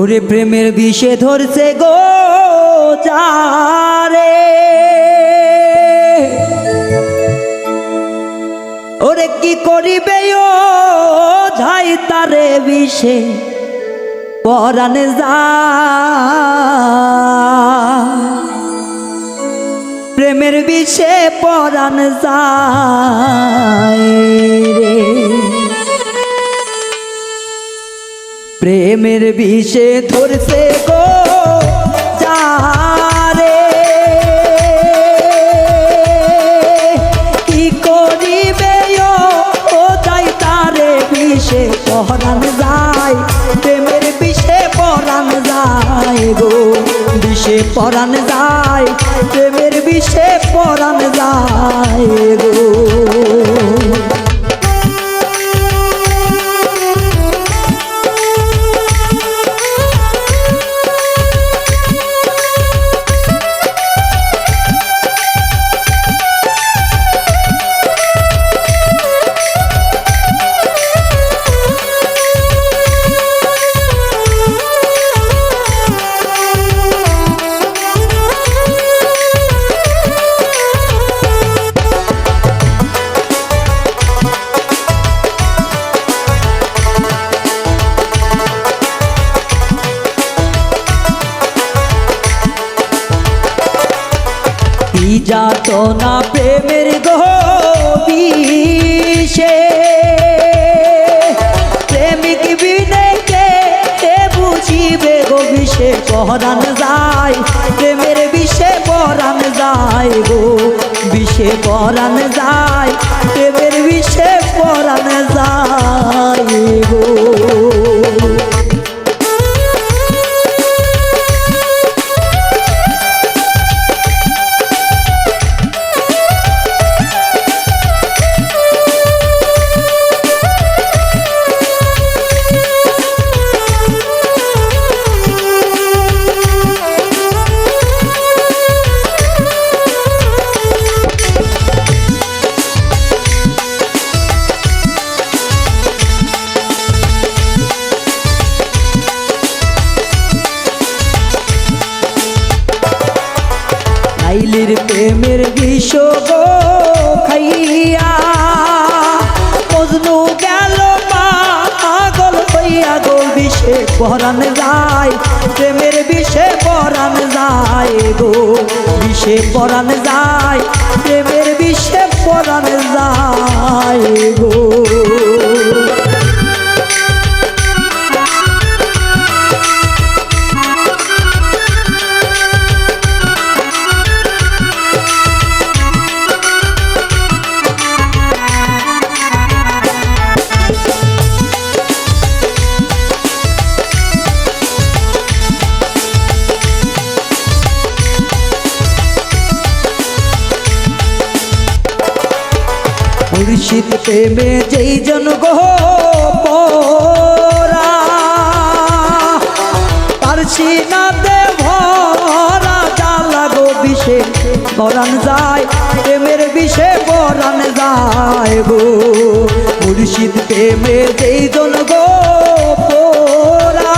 ওরে প্রেমের বিষে ধরছে গো যারে, ওরে কি করিবে ও ঝাই তারে বিষে পরানে যায়, প্রেমের বিষে পরান যায় রে। প্রেমের বিষে ধরছে গো যারে, কি করিবে ও যাই তারে বিষে পরান যায়, প্রেমের বিষে পরান যায় গো, বিষে পরান যায়, প্রেমের বিষে পরান যায় গো। যাতনা প্রেমের গো বিষে, প্রেমিক বিনে কে বুঝিবে গো, বিষে পরান যায়, প্রেমের বিষে পরান যায় গো, বিষে পরান যায়, প্রেমের বিষে পরান যায় গো। লাইলির প্রেমের বিষ গো খাইয়া, মজনু গেল পাগল হইয়া গো, বিষে পরান যায়, প্রেমের বিষে পরান যায় গো, বিষে পরান যায়, প্রেমের বিষে পরান যায় গো। মুর্শিদ প্রেমে যেই জন গো পরা, তার সিনাতে ভরা জ্বালা গো, বিষে পরান যায়, প্রেমের বিষে পরান যায় গো। মুর্শিদ প্রেমে যেই জন গো পরা,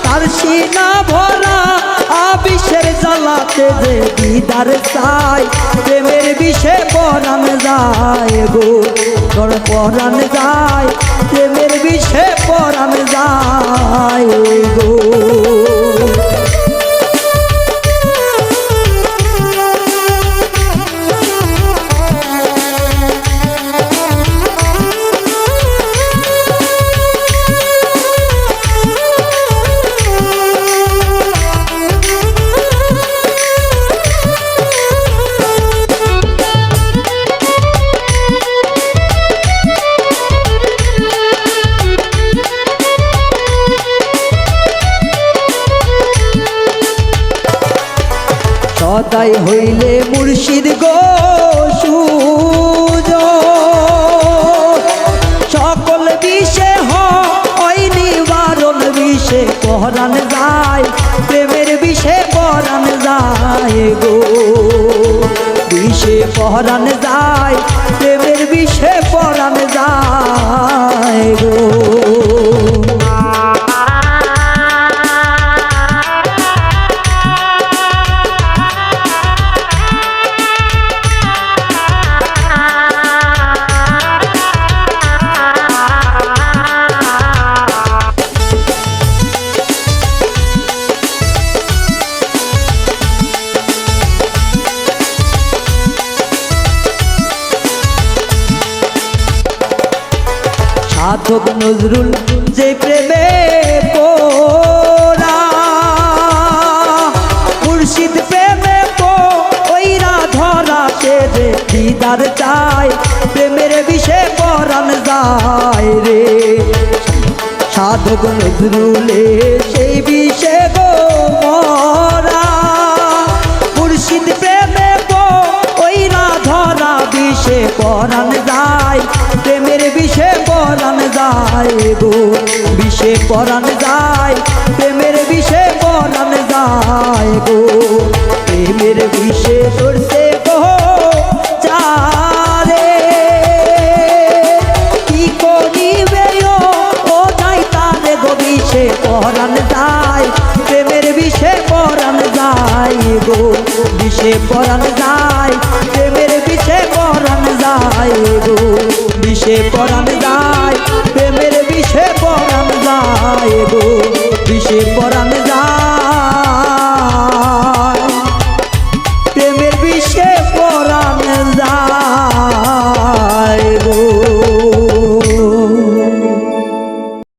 তার সিনা ভরা বিষের জ্বালাতে যে দিদার চাই, প্রেমের বিষে পরান যায় গো, তোর পরান যায়, প্রেমের বিষে পরান যায় গো। সদাই হইলে মুর্শিদ গো সুজ, সকল বিষে হয় নিবারণ, বিষে পরান যায়, প্রেমের বিষে পরান যায় গো, বিষে পরান যায়, প্রেমের বিষে পরান যায় গো। সাধক নজরুল যে প্রেমে পোরা মুর্শিদ প্রেমে ওইরা ধরাতে যে দিদার চায় প্রেমের বিষে পরাণ যায় রে সাধক নজরুলে সেই বিষে গো মরা মুর্শিদ প্রেমে ওইরা ধরা বিষে পরাণ যায় প্রেমের বিষে পরাণ যায় গো বিষে পরাণ যায় প্রেমের বিষে পরাণ যায় গো প্রেমের বিষে চড়তে গো চারে কি করিবে ও যাই তারে গো বিষে পরাণ যায় প্রেমের বিষে পরাণ যায় গো বিষে পরাণ যায় প্রেমের বিষে পরাণ যায় গো বিষে পরাণ যায় প্রেমের বিষে পরাণ যায় গো বিষে পরাণ